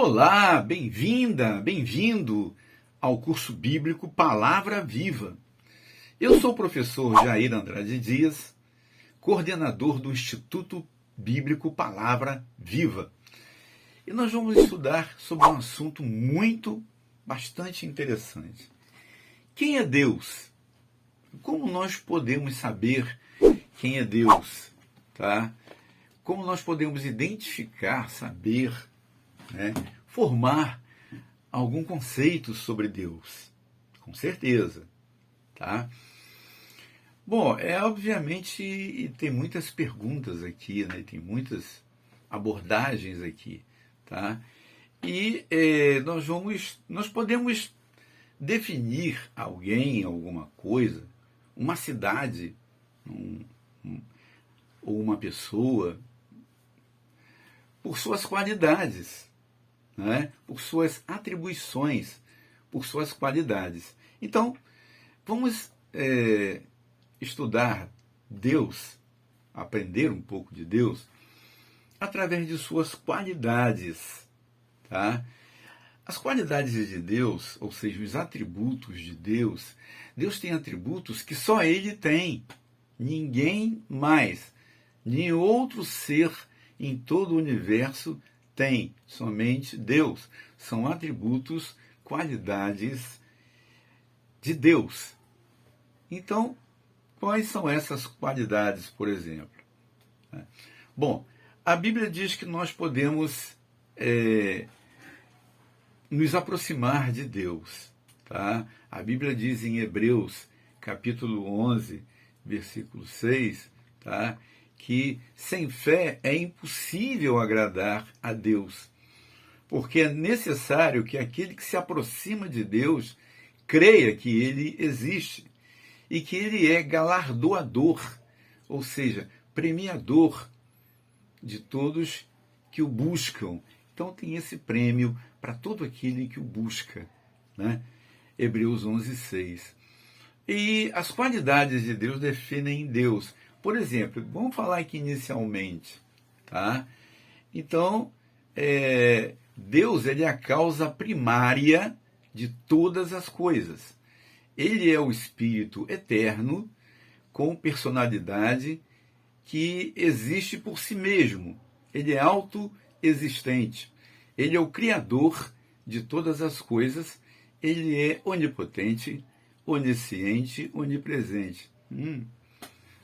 Olá, bem-vinda, bem-vindo ao curso bíblico Palavra Viva. Eu sou o professor Jair Andrade Dias, coordenador do Instituto Bíblico Palavra Viva. E nós vamos estudar sobre um assunto bastante interessante. Quem é Deus? Como nós podemos saber quem é Deus? Tá? Como nós podemos identificar, saber, formar algum conceito sobre Deus? Com certeza. Tá? Bom, obviamente tem muitas perguntas aqui, tem muitas abordagens aqui. Tá? E nós podemos definir alguém, alguma coisa, uma cidade, ou uma pessoa, por suas qualidades, por suas atribuições, por suas qualidades. Então, vamos estudar Deus, aprender um pouco de Deus, através de suas qualidades. Tá? As qualidades de Deus, ou seja, os atributos de Deus, Deus tem atributos que só Ele tem. Ninguém mais, nenhum outro ser em todo o universo tem, somente Deus. São atributos, qualidades de Deus. Então, quais são essas qualidades, por exemplo? Bom, a Bíblia diz que nós podemos nos aproximar de Deus. Tá? A Bíblia diz em Hebreus, capítulo 11, versículo 6, tá? Que sem fé é impossível agradar a Deus, porque é necessário que aquele que se aproxima de Deus creia que Ele existe e que Ele é galardoador, ou seja, premiador de todos que o buscam. Então tem esse prêmio para todo aquele que o busca. Hebreus 11, 6. E as qualidades de Deus definem Deus. Por exemplo, vamos falar aqui inicialmente. Tá? Então, Deus ele é a causa primária de todas as coisas. Ele é o Espírito eterno, com personalidade, que existe por si mesmo. Ele é autoexistente. Ele é o Criador de todas as coisas. Ele é onipotente, onisciente, onipresente.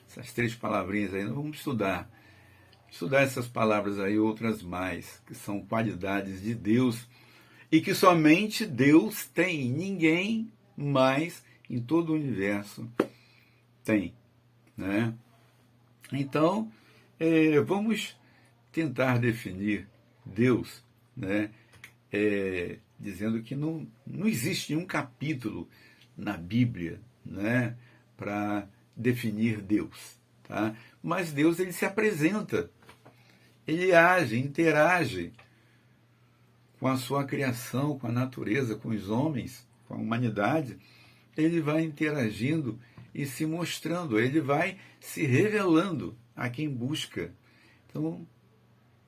Essas três palavrinhas aí, nós vamos estudar. Estudar essas palavras aí, outras mais, que são qualidades de Deus e que somente Deus tem. Ninguém mais em todo o universo tem. Então, vamos tentar definir Deus, dizendo que não existe nenhum capítulo na Bíblia, para definir Deus. Tá? Mas Deus ele se apresenta, ele age, interage com a sua criação, com a natureza, com os homens, com a humanidade. Ele vai interagindo e se mostrando, ele vai se revelando a quem busca. Então,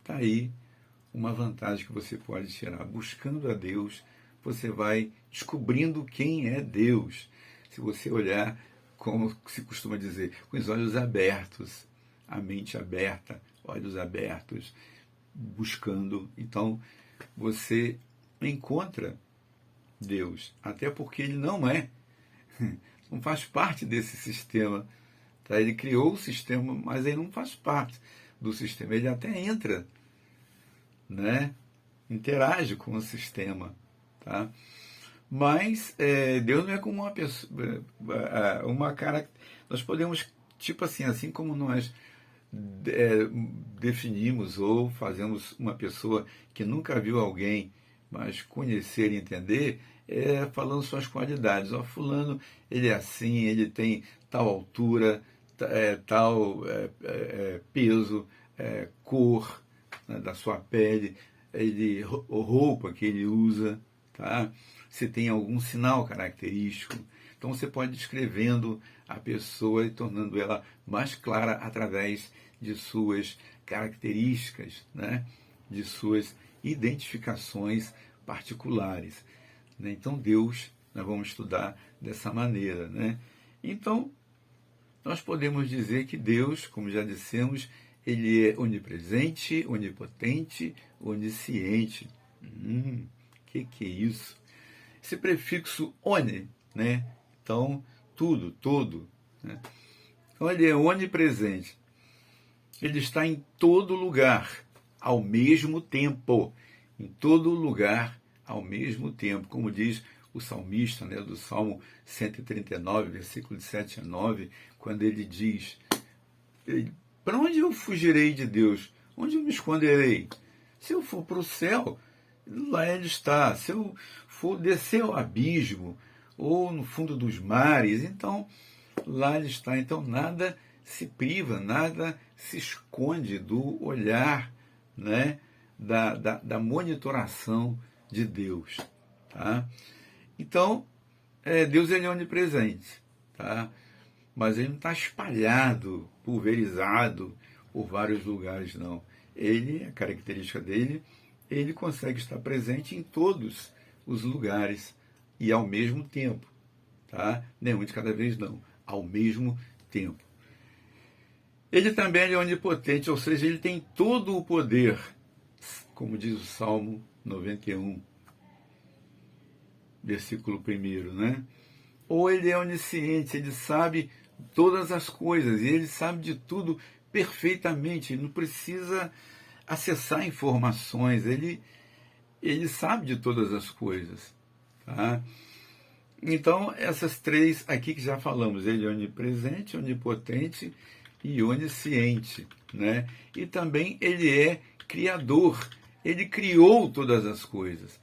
está aí uma vantagem que você pode tirar. Buscando a Deus, você vai descobrindo quem é Deus. Se você olhar, como se costuma dizer, com os olhos abertos, a mente aberta, olhos abertos, buscando. Então, você encontra Deus, até porque ele não faz parte desse sistema. Tá? Ele criou o sistema, mas ele não faz parte do sistema. Ele até entra, interage com o sistema. Tá? Mas Deus não é como uma pessoa, uma cara. Nós podemos, tipo assim como nós definimos ou fazemos uma pessoa que nunca viu alguém, mas conhecer e entender, falando suas qualidades. Fulano, ele é assim, ele tem tal altura, tal peso, cor da sua pele, roupa que ele usa, tá? Se tem algum sinal característico. Então você pode ir descrevendo a pessoa e tornando ela mais clara através de suas características, de suas identificações particulares, né? Então Deus, nós vamos estudar dessa maneira, né? Então, nós podemos dizer que Deus, como já dissemos, ele é onipresente, onipotente, onisciente. Que é isso? Esse prefixo oni, né? Então, tudo, todo, né? Então, ele é onipresente. Ele está em todo lugar, ao mesmo tempo. Em todo lugar, ao mesmo tempo. Como diz o salmista, né, do Salmo 139, versículo de 7 a 9, quando ele diz: para onde eu fugirei de Deus? Onde eu me esconderei? Se eu for para o céu, lá ele está. Se eu for descer ao abismo, ou no fundo dos mares, então lá ele está. Então nada se priva, nada se esconde do olhar, né, da monitoração de Deus. Tá? Então, Deus ele é onipresente, tá? Mas ele não está espalhado, pulverizado por vários lugares, não. Ele, a característica dele, ele consegue estar presente em todos os lugares e ao mesmo tempo, tá? Nenhum de cada vez, não. Ao mesmo tempo. Ele também é onipotente, ou seja, ele tem todo o poder, como diz o Salmo 91, versículo 1, né? Ou ele é onisciente, ele sabe todas as coisas, e ele sabe de tudo perfeitamente, ele não precisa acessar informações, ele sabe de todas as coisas, tá? Então, essas três aqui que já falamos, ele é onipresente, onipotente e onisciente, né? E também ele é criador, ele criou todas as coisas.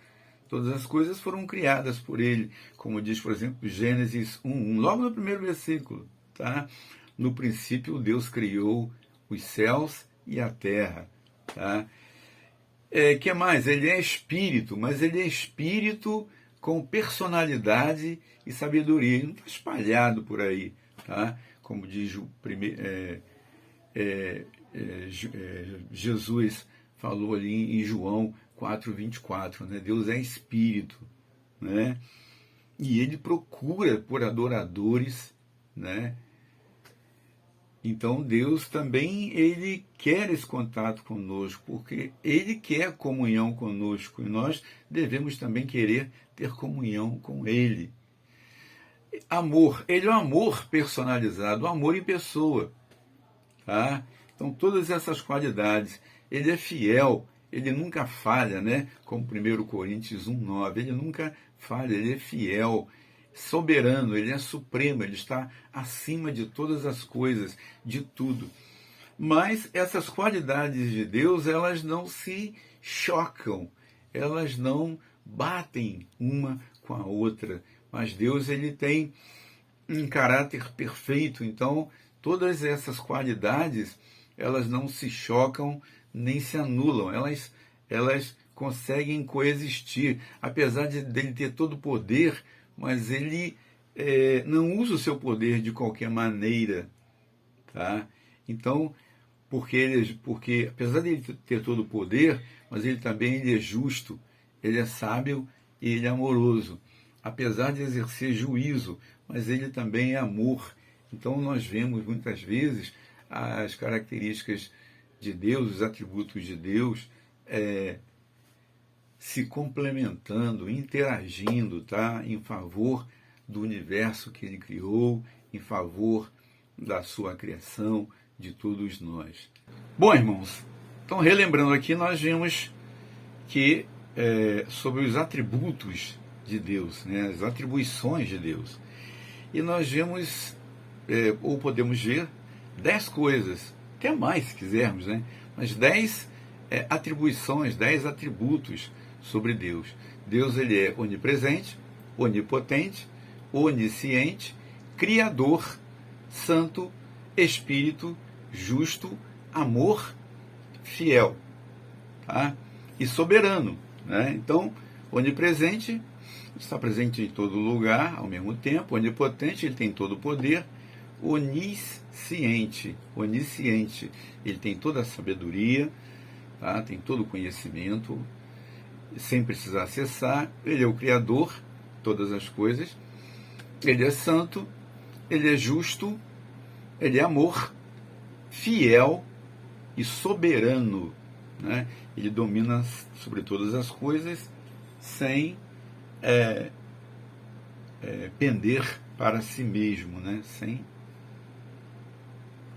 Todas as coisas foram criadas por ele, como diz, por exemplo, Gênesis 1:1, logo no primeiro versículo, tá? No princípio, Deus criou os céus e a terra, tá? Que mais? Ele é espírito, mas ele é espírito com personalidade e sabedoria. Ele não está espalhado por aí, tá? Como diz o Jesus falou ali em João 4:24, né? Deus é espírito, né? E ele procura por adoradores, né? Então Deus também, ele quer esse contato conosco, porque ele quer comunhão conosco, e nós devemos também querer ter comunhão com ele. Amor, ele é um amor personalizado, um amor em pessoa, tá? Então todas essas qualidades, ele é fiel, ele nunca falha, né? Como 1 Coríntios 1:9, ele nunca falha, ele é fiel, soberano, ele é supremo, ele está acima de todas as coisas, de tudo. Mas essas qualidades de Deus, elas não se chocam, elas não batem uma com a outra. Mas Deus, ele tem um caráter perfeito, então todas essas qualidades, elas não se chocam nem se anulam, elas conseguem coexistir, apesar de ele ter todo o poder, mas ele não usa o seu poder de qualquer maneira, tá? Então, porque apesar de ele ter todo o poder, mas ele também ele é justo, ele é sábio e ele é amoroso, apesar de exercer juízo, mas ele também é amor. Então nós vemos muitas vezes as características de Deus, os atributos de Deus, se complementando, interagindo, tá? Em favor do universo que ele criou, em favor da sua criação, de todos nós. Bom, irmãos, então relembrando aqui, nós vimos que sobre os atributos de Deus, né? As atribuições de Deus. E nós vimos, ou podemos ver, 10 coisas, até mais se quisermos, né? Mas 10 atribuições, 10 atributos sobre Deus. Deus, ele é onipresente, onipotente, onisciente, criador, santo, espírito, justo, amor, fiel, tá? E soberano, né? Então, onipresente, está presente em todo lugar ao mesmo tempo, onipotente, ele tem todo o poder, onisciente, ele tem toda a sabedoria, tá? Tem todo o conhecimento, sem precisar acessar. Ele é o Criador de todas as coisas. Ele é santo, ele é justo, ele é amor, fiel e soberano, né? Ele domina sobre todas as coisas sem pender para si mesmo, né? Sem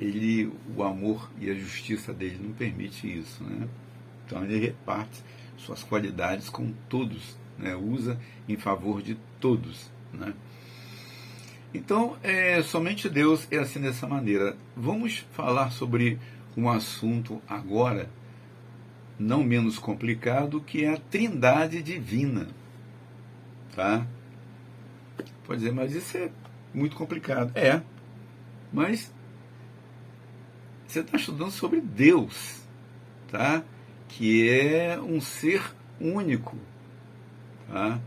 ele, o amor e a justiça dele não permite isso, né? Então ele reparte suas qualidades com todos, né? Usa em favor de todos, né? Então, somente Deus é assim dessa maneira. Vamos falar sobre um assunto agora, não menos complicado, que é a Trindade Divina. Tá? Pode dizer, mas isso é muito complicado. Mas você está estudando sobre Deus, tá? Que é um ser único. Tá?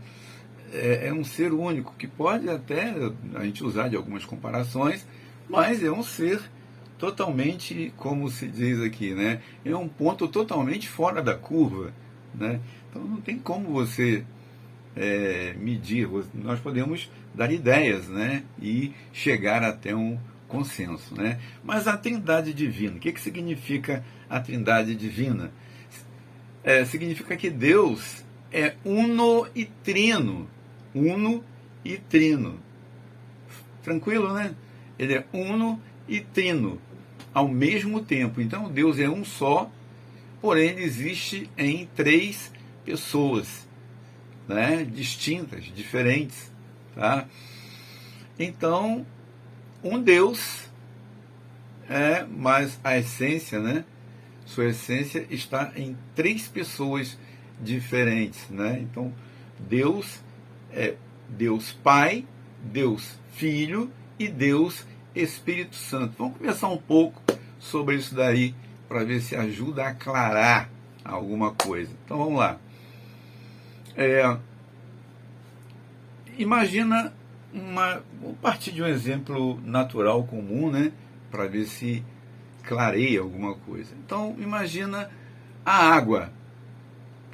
É um ser único, que pode até a gente usar de algumas comparações, mas é um ser totalmente, como se diz aqui, né? É um ponto totalmente fora da curva, né? Então não tem como você medir, nós podemos dar ideias, né? E chegar até um consenso, né? Mas a Trindade Divina, o que significa a Trindade Divina? Significa que Deus é uno e trino. Uno e trino. Tranquilo, né? Ele é uno e trino ao mesmo tempo. Então Deus é um só, porém ele existe em três pessoas, né? Distintas, diferentes. Tá? Então, um Deus mas a essência, né? Sua essência está em três pessoas diferentes, né? Então, Deus é Deus Pai, Deus Filho e Deus Espírito Santo. Vamos conversar um pouco sobre isso daí para ver se ajuda a aclarar alguma coisa. Então vamos lá. Imagina vou partir de um exemplo natural comum, né? Para ver se clareia alguma coisa. Então imagina a água,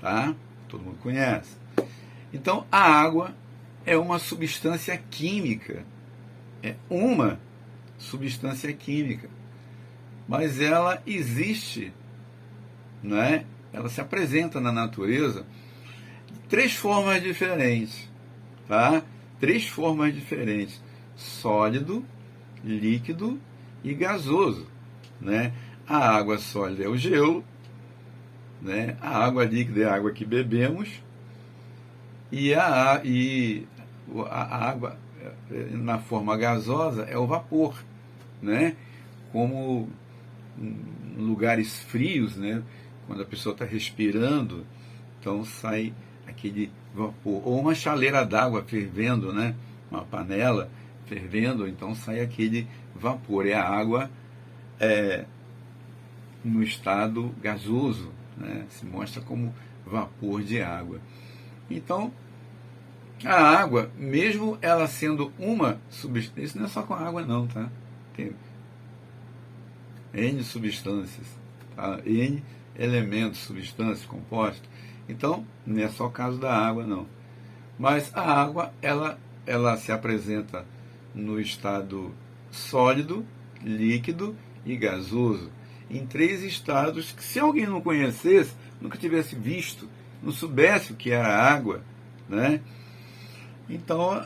tá? Todo mundo conhece. Então, a água é uma substância química, é uma substância química, mas ela existe, né? Ela se apresenta na natureza de três formas diferentes, tá? Três formas diferentes: sólido, líquido e gasoso, né? A água sólida é o gelo, né? A água líquida é a água que bebemos. E a água na forma gasosa é o vapor, né? Como em lugares frios, né? Quando a pessoa está respirando, então sai aquele vapor. Ou uma chaleira d'água fervendo, né? Uma panela fervendo, então sai aquele vapor. É a água no estado gasoso, né? Se mostra como vapor de água. Então, a água, mesmo ela sendo uma substância, isso não é só com a água não, tá? Tem N substâncias, tá? N elementos, substâncias, compostos. Então, não é só o caso da água não. Mas a água, ela se apresenta no estado sólido, líquido e gasoso, em três estados que, se alguém não conhecesse, nunca tivesse visto, não soubesse o que era água, né? Então,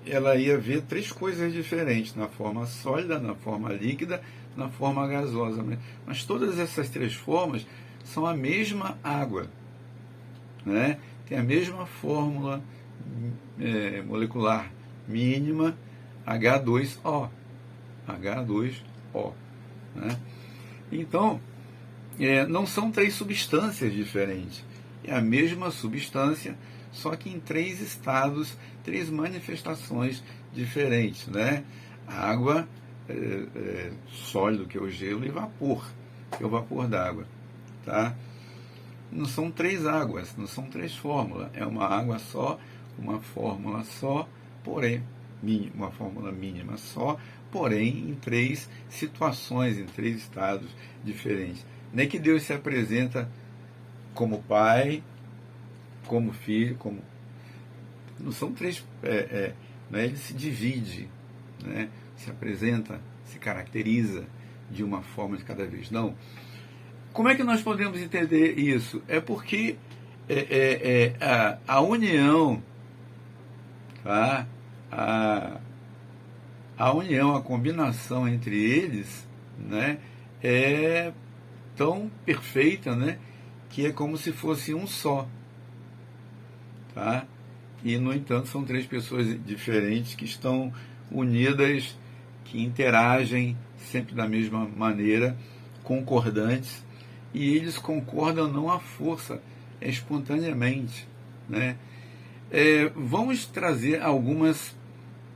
ela ia ver três coisas diferentes, na forma sólida, na forma líquida, na forma gasosa. Mas todas essas três formas são a mesma água, né? Tem a mesma fórmula molecular mínima, H2O. H2O. Né? Então, não são três substâncias diferentes. É a mesma substância, só que em três estados, três manifestações diferentes, né? Água, sólido, que é o gelo, e vapor, que é o vapor d'água, tá? Não são três águas, não são três fórmulas, é uma água só, uma fórmula só, porém, uma fórmula mínima só, porém em três situações, em três estados diferentes. Não é que Deus se apresenta como pai, como filho, como... Não são três... né? Ele se divide, né? Se apresenta, se caracteriza de uma forma de cada vez. Não. Como é que nós podemos entender isso? É porque a união, tá? A união, a combinação entre eles, né, é tão perfeita, né, que é como se fosse um só, tá? E, no entanto, são três pessoas diferentes que estão unidas, que interagem sempre da mesma maneira, concordantes, e eles concordam não à força, espontaneamente, né? Vamos trazer algumas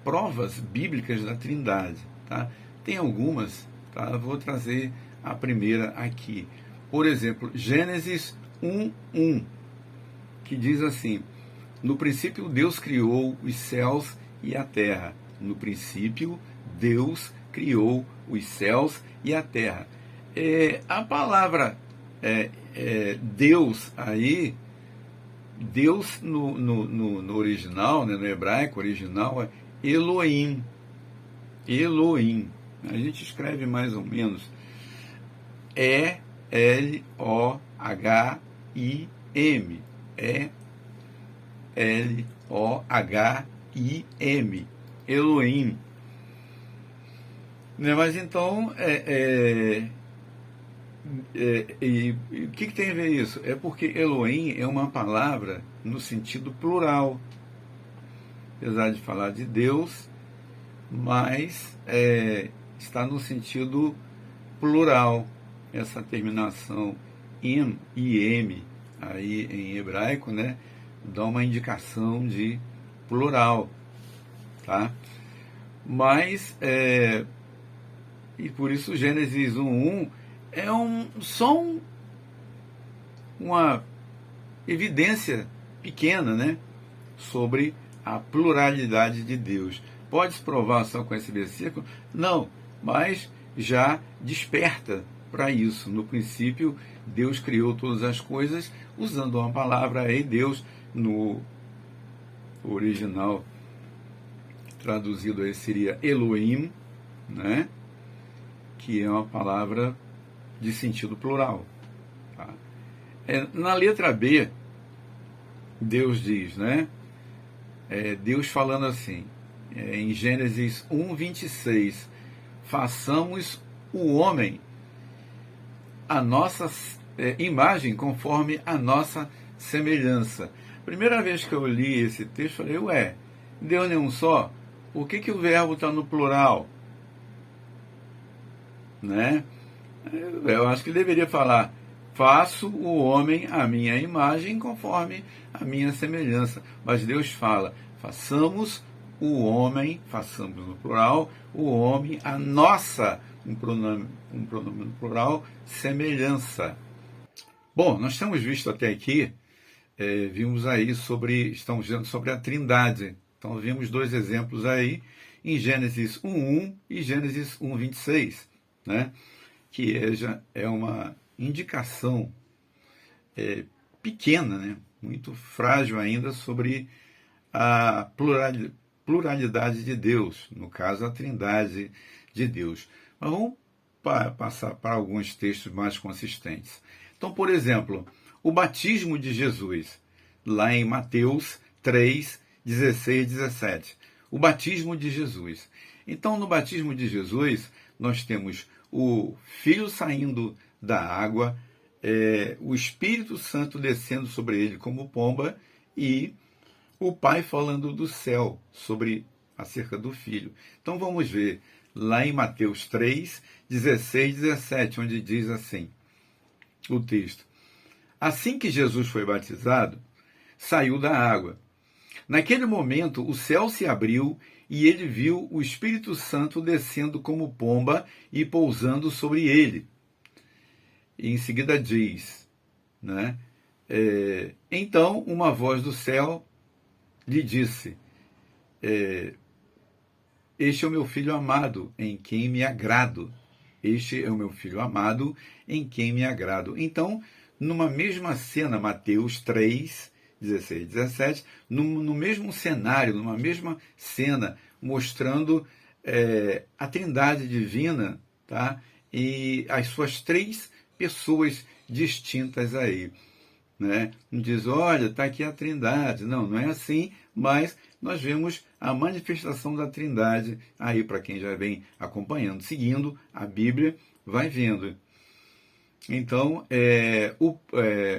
provas bíblicas da Trindade, tá? Tem algumas, tá? Eu vou trazer a primeira aqui. Por exemplo, Gênesis 1:1, que diz assim: no princípio Deus criou os céus e a terra. No princípio Deus criou os céus e a terra. A palavra Deus aí, Deus no original, né, no hebraico original, é Elohim. Elohim. A gente escreve mais ou menos E-L-O-H-I-M. E-L-O-H-I-M. Elohim. Né, mas então, e o que tem a ver isso? É porque Elohim é uma palavra no sentido plural. Apesar de falar de Deus, mas está no sentido plural. Essa terminação im e m aí em hebraico, né, dá uma indicação de plural, tá? Mas e por isso Gênesis 1:1 é só uma evidência pequena, né, sobre a pluralidade de Deus. Pode-se provar só com esse versículo? Não, mas já desperta para isso. No princípio, Deus criou todas as coisas usando uma palavra aí, Deus, no original traduzido aí seria Elohim, né? Que é uma palavra de sentido plural. Tá? Na letra B, Deus diz, né? Deus falando assim, em Gênesis 1:26, façamos o homem a nossa imagem conforme a nossa semelhança. Primeira vez que eu li esse texto, eu falei, Deus não é um só? Por que o verbo está no plural? Né? Eu acho que ele deveria falar, faço o homem a minha imagem conforme a minha semelhança. Mas Deus fala, façamos o homem, façamos no plural, o homem a nossa, um pronome no plural, semelhança. Bom, nós temos visto até aqui, vimos aí estamos vendo sobre a Trindade. Então vimos dois exemplos aí, em Gênesis 1:1 e Gênesis 1:26, né? Que é uma indicação pequena, né? Muito frágil ainda, sobre a pluralidade de Deus, no caso a Trindade de Deus. Mas vamos passar para alguns textos mais consistentes. Então, por exemplo, o batismo de Jesus, lá em Mateus 3:16 e 17. O batismo de Jesus. Então, no batismo de Jesus, nós temos o Filho saindo da água, o Espírito Santo descendo sobre ele como pomba e o Pai falando do céu acerca do Filho. Então vamos ver lá em Mateus 3:16 e 17, onde diz assim, o texto: assim que Jesus foi batizado, saiu da água. Naquele momento, o céu se abriu e ele viu o Espírito Santo descendo como pomba e pousando sobre ele. E em seguida diz, né? Então uma voz do céu lhe disse, este é o meu filho amado, em quem me agrado. Este é o meu filho amado, em quem me agrado. Então, numa mesma cena, Mateus 3, 16, 17, no mesmo cenário, numa mesma cena, mostrando a Trindade divina, tá? E as suas três pessoas distintas aí. Né? Não diz, olha, está aqui a Trindade. Não, não é assim, mas nós vemos a manifestação da Trindade aí, para quem já vem acompanhando, seguindo a Bíblia, vai vendo. Então,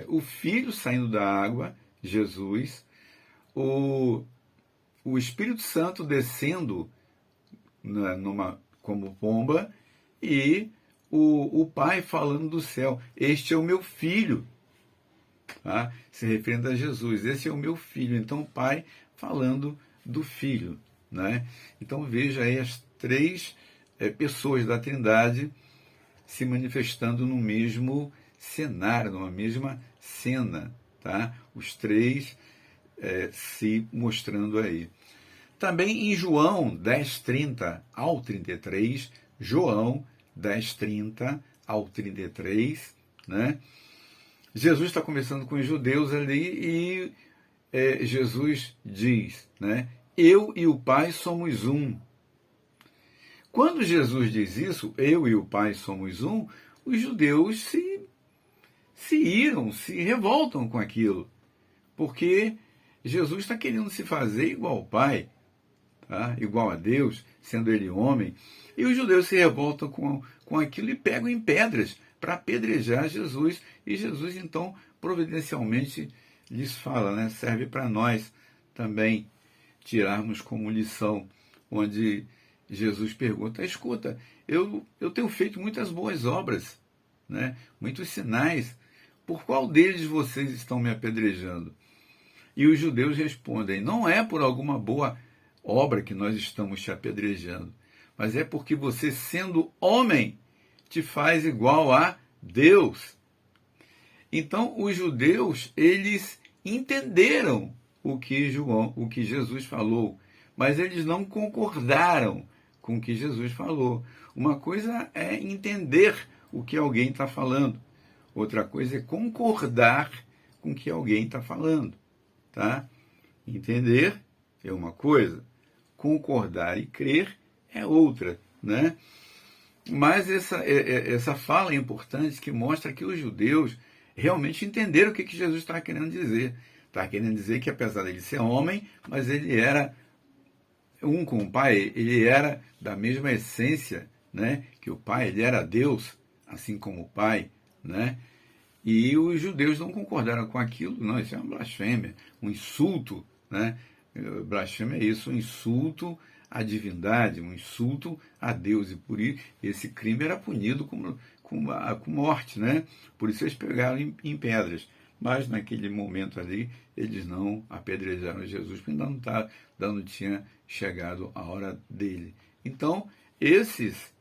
o Filho saindo da água, Jesus, o Espírito Santo descendo como pomba, e o Pai falando do céu, este é o meu Filho, tá? Se referindo a Jesus, esse é o meu Filho. Então o Pai falando do Filho, né? Então veja aí as três pessoas da Trindade se manifestando no mesmo cenário, numa mesma cena, tá? Os três se mostrando aí. Também em João 10:30 ao 33, João 10:30 ao 33, né? Jesus está conversando com os judeus ali e Jesus diz, né? Eu e o Pai somos um. Quando Jesus diz isso, eu e o Pai somos um, os judeus se iram, se revoltam com aquilo, porque Jesus está querendo se fazer igual ao Pai, tá? Igual a Deus, sendo ele homem, e os judeus se revoltam com aquilo e pegam em pedras para apedrejar Jesus, e Jesus então providencialmente lhes fala, né? Serve para nós também tirarmos como lição, onde Jesus pergunta, escuta, eu tenho feito muitas boas obras, né? Muitos sinais, por qual deles vocês estão me apedrejando? E os judeus respondem, não é por alguma boa obra que nós estamos te apedrejando, mas é porque você, sendo homem, te faz igual a Deus. Então, os judeus, eles entenderam o que Jesus falou, mas eles não concordaram com o que Jesus falou. Uma coisa é entender o que alguém está falando, outra coisa é concordar com o que alguém está falando, tá? Entender é uma coisa, concordar e crer é outra, né? Mas essa fala é importante, que mostra que os judeus realmente entenderam o que Jesus está querendo dizer. Está querendo dizer que, apesar de ser homem, mas ele era um com o Pai, ele era da mesma essência, né, que o Pai, ele era Deus, assim como o Pai, né? E os judeus não concordaram com aquilo, não, isso é uma blasfêmia, um insulto, né? Blasfêmia é isso, um insulto à divindade, um insulto a Deus, e por isso esse crime era punido com morte, né? Por isso eles pegaram em pedras. Mas naquele momento ali, eles não apedrejaram Jesus, porque ainda não tinha chegado a hora dele. Então, esses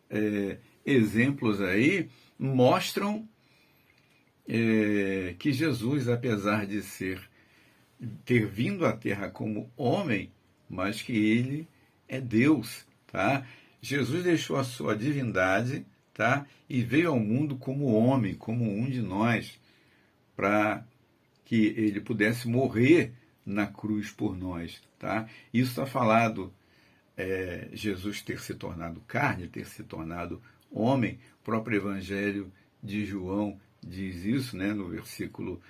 exemplos aí mostram que Jesus, apesar de ter vindo à Terra como homem, mas que ele é Deus, tá? Jesus deixou a sua divindade, tá? E veio ao mundo como homem, como um de nós, para que ele pudesse morrer na cruz por nós, tá? Isso está falado, Jesus ter se tornado carne, ter se tornado homem. O próprio Evangelho de João diz isso, né? No versículo,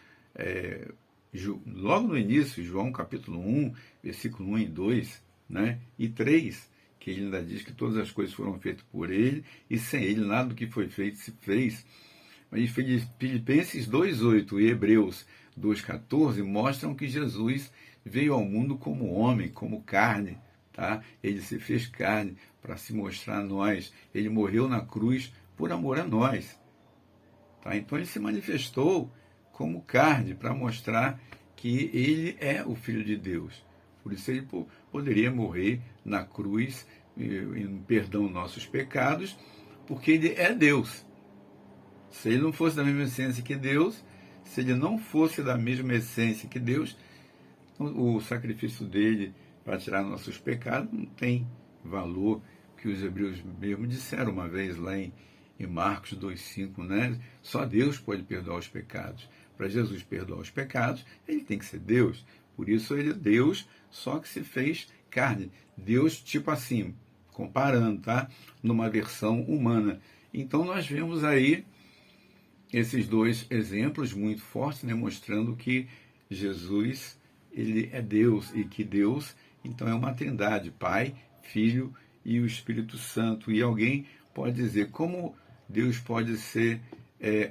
logo no início, João capítulo 1, versículo 1 e 2, né? E 3, que ele ainda diz que todas as coisas foram feitas por ele, e sem ele nada do que foi feito se fez. Mas Filipenses 2,8 e Hebreus 2,14 mostram que Jesus veio ao mundo como homem, como carne, tá? Ele se fez carne para se mostrar a nós. Ele morreu na cruz por amor a nós, tá? Então ele se manifestou como carne para mostrar que ele é o Filho de Deus. Por isso ele poderia morrer na cruz em perdão dos nossos pecados, porque ele é Deus. Se ele não fosse da mesma essência que Deus, se ele não fosse da mesma essência que Deus, o sacrifício dele para tirar nossos pecados não tem valor, que os hebreus mesmo disseram uma vez lá em Marcos 2,5, né? Só Deus pode perdoar os pecados. Para Jesus perdoar os pecados, ele tem que ser Deus. Por isso ele é Deus, só que se fez carne. Deus, tipo assim, comparando, tá? Numa versão humana. Então nós vemos aí esses dois exemplos muito fortes, né, mostrando que Jesus, ele é Deus, e que Deus, então, é uma trindade, Pai, Filho e o Espírito Santo. E alguém pode dizer, como Deus pode ser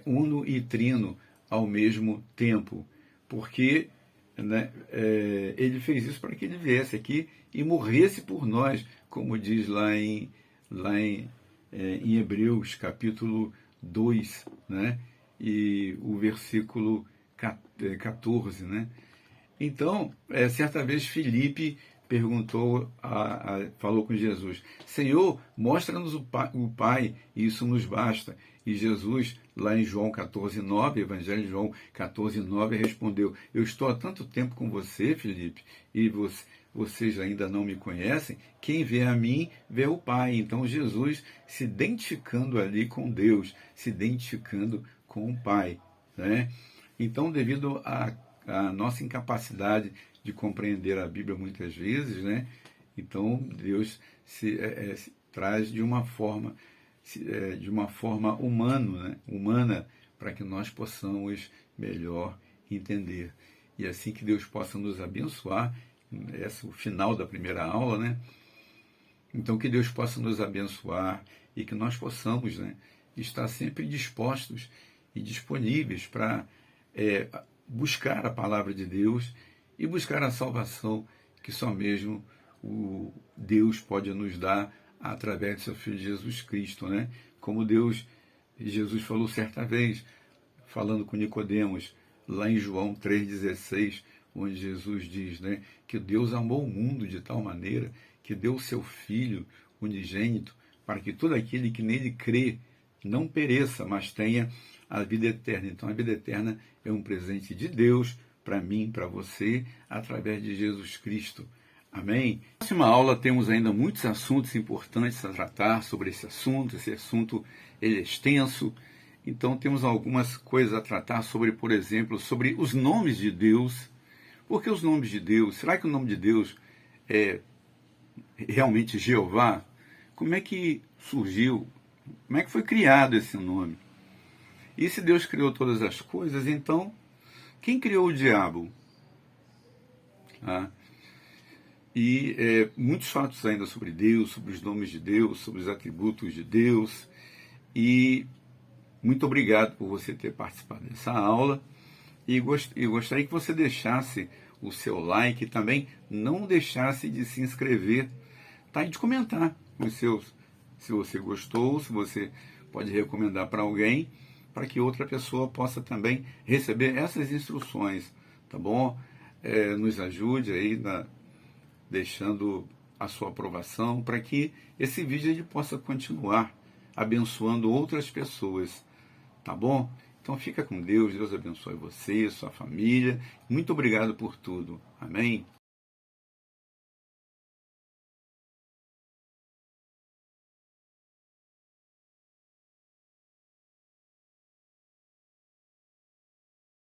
uno e trino ao mesmo tempo? Porque, né, ele fez isso para que ele viesse aqui e morresse por nós, como diz lá em Hebreus, capítulo 2, né? E o versículo 14, né? Então, certa vez Filipe perguntou, falou com Jesus, Senhor, mostra-nos o Pai, e isso nos basta. E Jesus, lá em João 14,9, Evangelho de João 14,9, respondeu, eu estou há tanto tempo com você, Filipe, e vocês ainda não me conhecem, quem vê a mim, vê o Pai. Então Jesus se identificando ali com Deus, se identificando com o Pai, né? Então, devido à nossa incapacidade de compreender a Bíblia muitas vezes, né? Então Deus se traz de uma forma humana, para que nós possamos melhor entender. E assim que Deus possa nos abençoar, esse é o final da primeira aula, né? Então que Deus possa nos abençoar e que nós possamos, né, estar sempre dispostos e disponíveis para buscar a palavra de Deus e buscar a salvação que só mesmo o Deus pode nos dar através de seu Filho Jesus Cristo, né? Como Jesus falou certa vez, falando com Nicodemos, lá em João 3,16, onde Jesus diz, né, que Deus amou o mundo de tal maneira que deu o seu Filho unigênito para que todo aquele que nele crê não pereça, mas tenha a vida eterna. Então a vida eterna é um presente de Deus para mim, para você, através de Jesus Cristo. Amém? Na próxima aula temos ainda muitos assuntos importantes a tratar sobre esse assunto. Esse assunto ele é extenso. Então temos algumas coisas a tratar sobre, por exemplo, sobre os nomes de Deus. Por que os nomes de Deus? Será que o nome de Deus é realmente Jeová? Como é que surgiu? Como é que foi criado esse nome? E se Deus criou todas as coisas, então quem criou o diabo? E muitos fatos ainda sobre Deus, sobre os nomes de Deus, sobre os atributos de Deus. E muito obrigado por você ter participado dessa aula. E gostaria que você deixasse o seu like e também não deixasse de se inscrever, tá? E de comentar os seus, se você gostou, se você pode recomendar para alguém, para que outra pessoa possa também receber essas instruções, tá bom? Nos ajude aí deixando a sua aprovação para que esse vídeo ele possa continuar abençoando outras pessoas, tá bom? Então fica com Deus, Deus abençoe você, sua família. Muito obrigado por tudo. Amém?